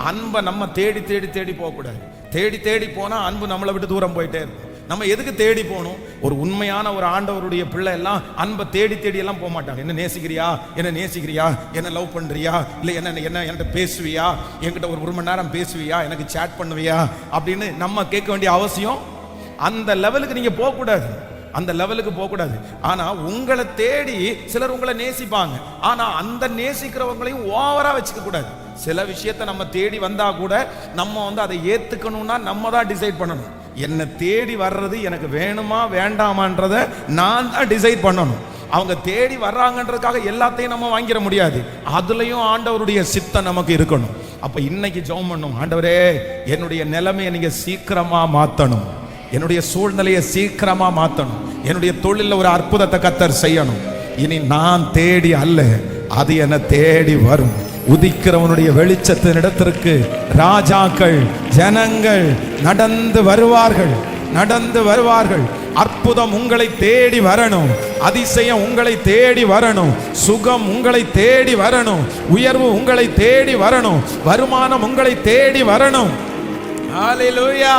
அன்பை நம்ம தேடி தேடி தேடி போகக்கூடாது. தேடி தேடி போனா அன்பு நம்மளை விட்டு தூரம் போயிட்டே இருக்கும். நம்ம எதுக்கு தேடி போகணும்? ஒரு உண்மையான ஒரு ஆண்டவருடைய பிள்ளை எல்லாம் அன்பை தேடி தேடி எல்லாம் போக மாட்டாங்க. என்ன நேசிக்கிறியா, என்ன நேசிக்கிறியா, என்ன லவ் பண்றியா, இல்லை என்ன என்கிட்ட பேசுவியா, என்கிட்ட ஒரு மணி நேரம் பேசுவியா, எனக்கு சேட் பண்ணுவியா அப்படின்னு நம்ம கேட்க வேண்டிய அவசியம். அந்த லெவலுக்கு நீங்க போகக்கூடாது, அந்த லெவலுக்கு போகக்கூடாது. ஆனா உங்களை தேடி சிலர் உங்களை நேசிப்பாங்க. ஆனா அந்த நேசிக்கிறவங்களையும் ஓவரா வச்சுக்க கூடாது. சில விஷயத்தை நம்ம தேடி வந்தா கூட நம்ம அதை ஏத்துக்கணும்னா நம்ம தான் டிசைட் பண்ணணும். என்னை தேடி வர்றது எனக்கு வேணுமா வேண்டாமான்றத நான் தான் டிசைட் பண்ணணும். அவங்க தேடி வர்றாங்கன்றதுக்காக எல்லாத்தையும் நம்ம வாங்கிட முடியாது. அதுலயும் ஆண்டவருடைய சித்தம் நமக்கு இருக்கணும். அப்ப இன்னைக்கு ஜெபம் பண்ணணும், ஆண்டவரே என்னுடைய நிலைமையை நீங்க சீக்கிரமா மாத்தணும், என்னுடைய சூழ்நிலையை சீக்கிரமா மாத்தணும், என்னுடைய தொழில ஒரு அற்புதத்தை கர்த்தர் செய்யணும். இனி நான் தேடி அல்ல, அது என்னை தேடி வரும். உதிக்கிறவனுடைய வெளிச்சத்தின் இடத்திற்கு ராஜாக்கள் ஜனங்கள் நடந்து வருவார்கள், நடந்து வருவார்கள். அற்புதம் உங்களை தேடி வரணும், அதிசயம் உங்களை தேடி வரணும், சுகம் உங்களை தேடி வரணும், உயர்வு உங்களை தேடி வரணும், வருமானம் உங்களை தேடி வரணும். ஹல்லேலூயா.